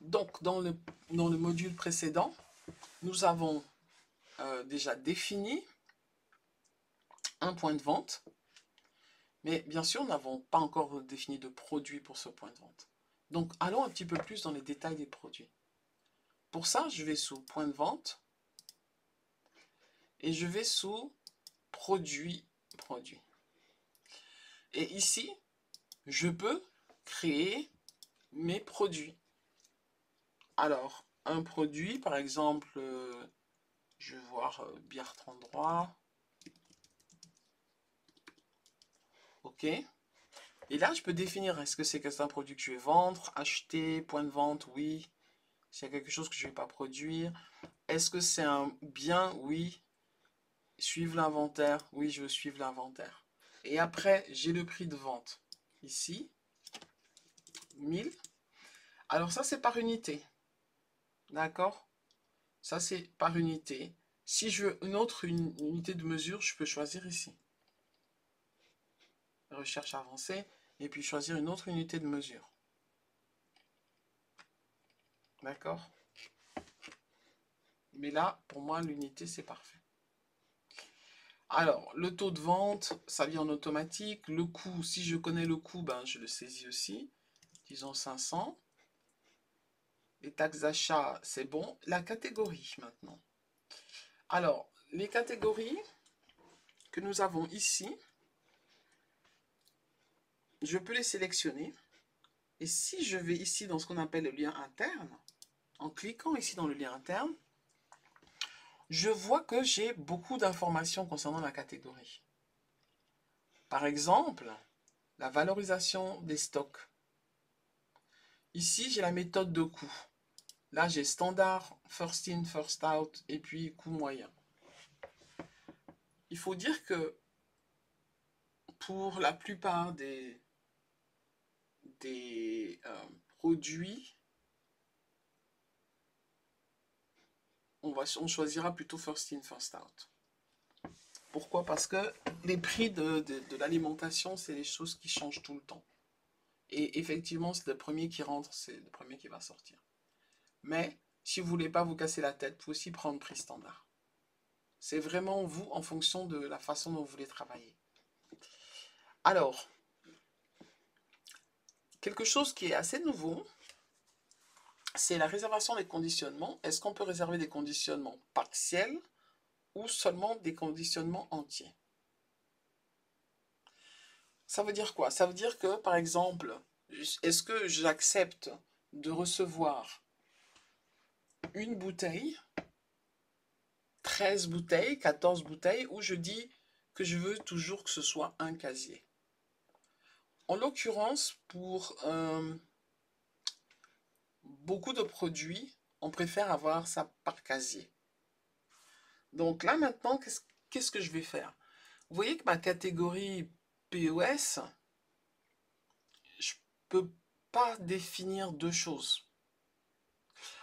Donc, dans le module précédent, nous avons déjà défini un point de vente, mais bien sûr, nous n'avons pas encore défini de produit pour ce point de vente. Donc, allons un petit peu plus dans les détails des produits. Pour ça, je vais sous point de vente et je vais sous produit. Et ici, je peux créer mes produits. Alors, un produit, par exemple, je vais voir bière 33. OK. Et là, je peux définir, est-ce que c'est un produit que je vais vendre, acheter, point de vente, oui. S'il y a quelque chose que je ne vais pas produire. Est-ce que c'est un bien? Oui. Suivre l'inventaire? Oui, je veux suivre l'inventaire. Et après, j'ai le prix de vente. Ici, 1000. Alors ça, c'est par unité. D'accord? Ça, c'est par unité. Si je veux une autre unité de mesure, je peux choisir ici. Recherche avancée. Et puis choisir une autre unité de mesure. D'accord? Mais là, pour moi, l'unité, c'est parfait. Alors, le taux de vente, ça vient en automatique. Le coût, si je connais le coût, ben, je le saisis aussi. Disons 500. Les taxes d'achat, c'est bon. La catégorie, maintenant. Alors, les catégories que nous avons ici, je peux les sélectionner. Et si je vais ici dans ce qu'on appelle le lien interne, en cliquant ici dans le lien interne, je vois que j'ai beaucoup d'informations concernant la catégorie. Par exemple, la valorisation des stocks. Ici, j'ai la méthode de coût. Là, j'ai standard, first in, first out, et puis coût moyen. Il faut dire que pour la plupart des produits, on choisira plutôt first in, first out. Pourquoi? Parce que les prix de l'alimentation, c'est les choses qui changent tout le temps. Et effectivement, c'est le premier qui rentre, c'est le premier qui va sortir. Mais si vous ne voulez pas vous casser la tête, vous pouvez aussi prendre prix standard. C'est vraiment vous en fonction de la façon dont vous voulez travailler. Alors, quelque chose qui est assez nouveau, c'est la réservation des conditionnements. Est-ce qu'on peut réserver des conditionnements partiels ou seulement des conditionnements entiers? Ça veut dire quoi? Ça veut dire que, par exemple, est-ce que j'accepte de recevoir une bouteille, 13 bouteilles, 14 bouteilles, ou je dis que je veux toujours que ce soit un casier? En l'occurrence, pour beaucoup de produits, on préfère avoir ça par casier. Donc là, maintenant, qu'est-ce que je vais faire? Vous voyez que ma catégorie POS, je ne peux pas définir deux choses.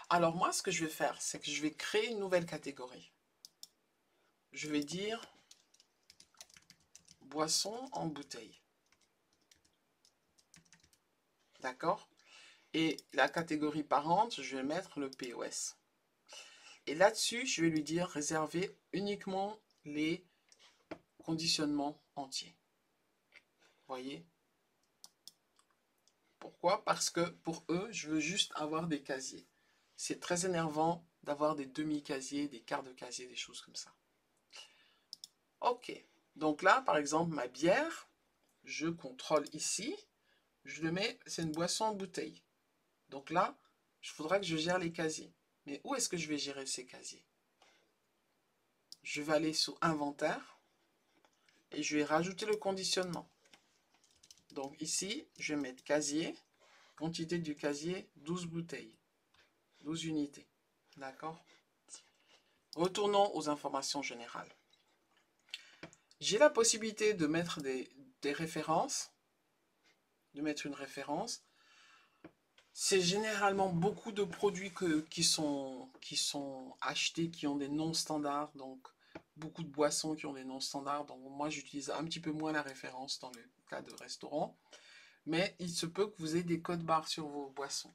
Alors moi, ce que je vais faire, c'est que je vais créer une nouvelle catégorie. Je vais dire boisson en bouteille. D'accord? Et la catégorie parente, je vais mettre le POS. Et là-dessus, je vais lui dire réserver uniquement les conditionnements entiers. Voyez? Pourquoi? Parce que pour eux, je veux juste avoir des casiers. C'est très énervant d'avoir des demi-casiers, des quarts de casier, des choses comme ça. Ok. Donc là, par exemple, ma bière, je contrôle ici. Je le mets, c'est une boisson en bouteille. Donc là, il faudra que je gère les casiers. Mais où est-ce que je vais gérer ces casiers? Je vais aller sur inventaire et je vais rajouter le conditionnement. Donc ici, je vais mettre casier, quantité du casier, 12 bouteilles, 12 unités. D'accord? Retournons aux informations générales. J'ai la possibilité de mettre des références, de mettre une référence. C'est généralement beaucoup de produits qui sont achetés, qui ont des noms standards, donc beaucoup de boissons qui ont des noms standards. Donc moi, j'utilise un petit peu moins la référence dans le cas de restaurant. Mais il se peut que vous ayez des codes barres sur vos boissons.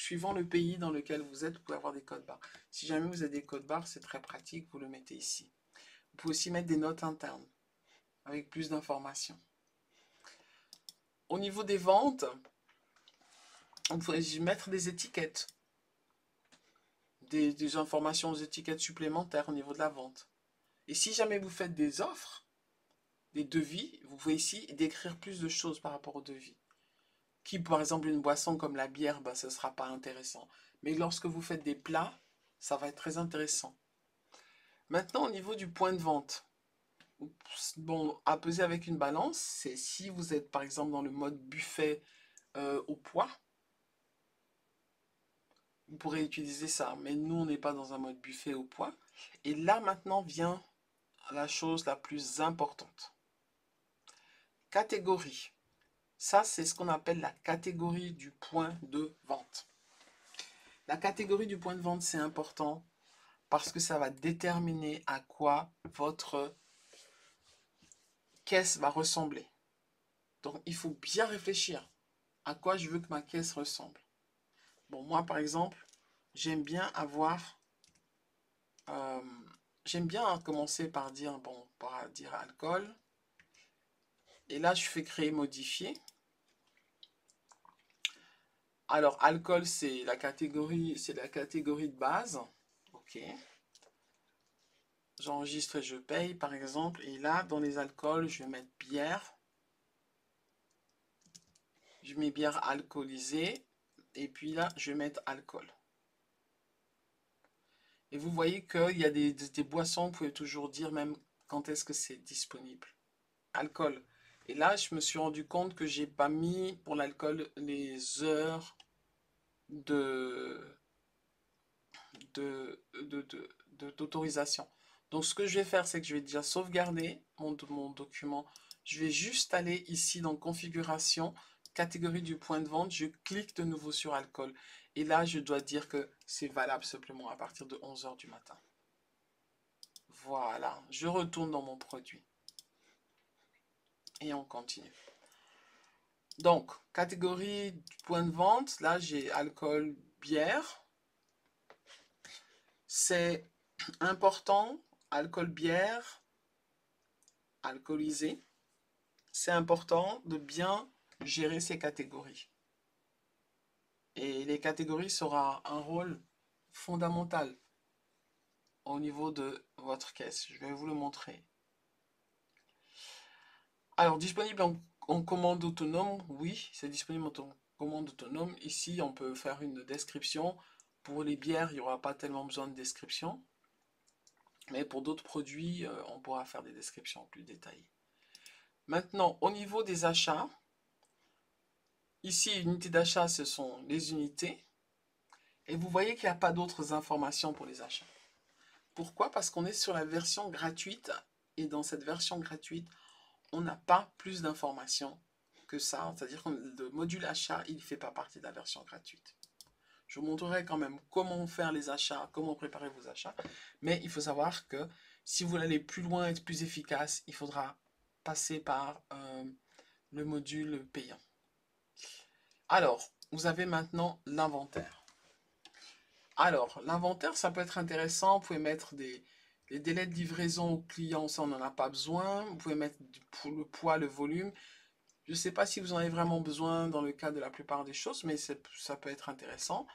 suivant le pays dans lequel vous êtes, vous pouvez avoir des codes barres. Si jamais vous avez des codes barres, c'est très pratique, vous le mettez ici. Vous pouvez aussi mettre des notes internes avec plus d'informations. Au niveau des ventes, vous pouvez mettre des étiquettes, des informations aux étiquettes supplémentaires au niveau de la vente. Et si jamais vous faites des offres, des devis, vous pouvez ici décrire plus de choses par rapport aux devis. Qui, par exemple, une boisson comme la bière, ben, ce ne sera pas intéressant. Mais lorsque vous faites des plats, ça va être très intéressant. Maintenant, au niveau du point de vente, bon, à peser avec une balance, c'est si vous êtes, par exemple, dans le mode buffet au poids, vous pourrez utiliser ça. Mais nous, on n'est pas dans un mode buffet au poids. Et là, maintenant, vient la chose la plus importante. Catégorie. Ça, c'est ce qu'on appelle la catégorie du point de vente. La catégorie du point de vente, c'est important parce que ça va déterminer à quoi votre caisse va ressembler. Donc, il faut bien réfléchir à quoi je veux que ma caisse ressemble. Bon, moi, par exemple, j'aime bien avoir... j'aime bien commencer par dire, bon, par dire alcool. Et là, je fais créer modifier. Alors, alcool, c'est la catégorie de base. OK. J'enregistre et je paye, par exemple. Et là, dans les alcools, je vais mettre bière. Je mets bière alcoolisée. Et puis là, je vais mettre alcool. Et vous voyez qu'il y a des boissons, vous pouvez toujours dire même quand est-ce que c'est disponible. Alcool. Et là, je me suis rendu compte que j'ai pas mis pour l'alcool les heures d'autorisation. Donc, ce que je vais faire, c'est que je vais déjà sauvegarder mon document. Je vais juste aller ici dans configuration, catégorie du point de vente. Je clique de nouveau sur alcool. Et là, je dois dire que c'est valable simplement à partir de 11 h du matin. Voilà, je retourne dans mon produit. Et on continue. Donc, catégorie du point de vente, là j'ai alcool, bière. C'est important, alcool, bière, alcoolisé. C'est important de bien gérer ces catégories. Et les catégories seront un rôle fondamental au niveau de votre caisse. Je vais vous le montrer. Alors, disponible en commande autonome, oui, c'est disponible en commande autonome. Ici, on peut faire une description. Pour les bières, il n'y aura pas tellement besoin de description. Mais pour d'autres produits, on pourra faire des descriptions plus détaillées. Maintenant, au niveau des achats, ici, unité d'achat, ce sont les unités. Et vous voyez qu'il n'y a pas d'autres informations pour les achats. Pourquoi? Parce qu'on est sur la version gratuite. Et dans cette version gratuite, on n'a pas plus d'informations que ça. C'est-à-dire que le module achat, il ne fait pas partie de la version gratuite. Je vous montrerai quand même comment faire les achats, comment préparer vos achats. Mais il faut savoir que si vous voulez aller plus loin, être plus efficace, il faudra passer par le module payant. Alors, vous avez maintenant l'inventaire. Alors, l'inventaire, ça peut être intéressant. Vous pouvez mettre les délais de livraison aux clients, ça on n'en a pas besoin. Vous pouvez mettre le poids, le volume. Je ne sais pas si vous en avez vraiment besoin dans le cas de la plupart des choses, mais ça peut être intéressant.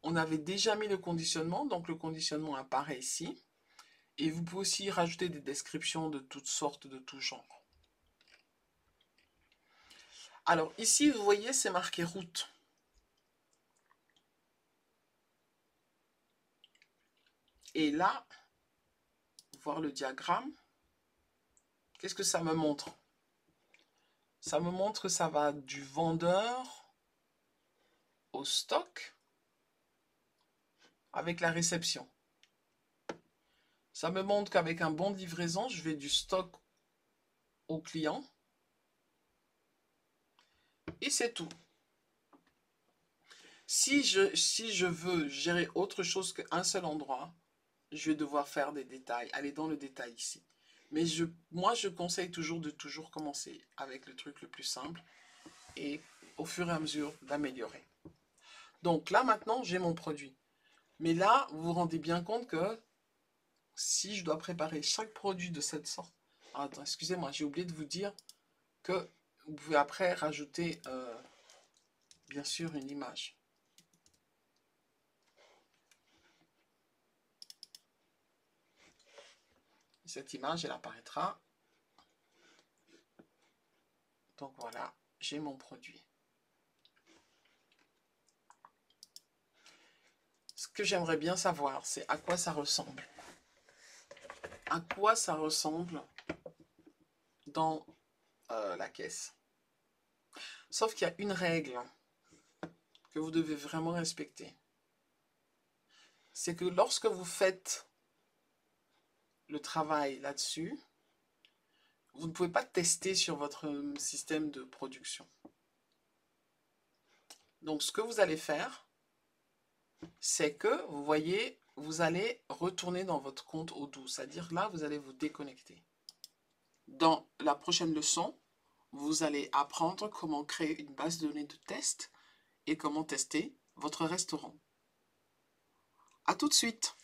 On avait déjà mis le conditionnement, donc le conditionnement apparaît ici. Et vous pouvez aussi rajouter des descriptions de toutes sortes, de tout genre. Alors ici, vous voyez, c'est marqué route. Et là, voir le diagramme, qu'est-ce que ça me montre? Ça me montre que ça va du vendeur au stock avec la réception. Ça me montre qu'avec un bon de livraison, je vais du stock au client. Et c'est tout. Si je veux gérer autre chose qu'un seul endroit, je vais devoir faire des détails, aller dans le détail ici. Mais moi, je conseille toujours de commencer avec le truc le plus simple et au fur et à mesure d'améliorer. Donc là, maintenant, j'ai mon produit. Mais là, vous vous rendez bien compte que si je dois préparer chaque produit de cette sorte... Ah, attends, excusez-moi, j'ai oublié de vous dire que vous pouvez après rajouter, bien sûr, une image. Cette image, elle apparaîtra. Donc voilà, j'ai mon produit. Ce que j'aimerais bien savoir, c'est à quoi ça ressemble. À quoi ça ressemble dans la caisse. Sauf qu'il y a une règle que vous devez vraiment respecter. C'est que lorsque vous faites le travail là-dessus, vous ne pouvez pas tester sur votre système de production. Donc, ce que vous allez faire, c'est que, vous voyez, vous allez retourner dans votre compte Odoo. C'est-à-dire là, vous allez vous déconnecter. Dans la prochaine leçon, vous allez apprendre comment créer une base de données de test et comment tester votre restaurant. À tout de suite!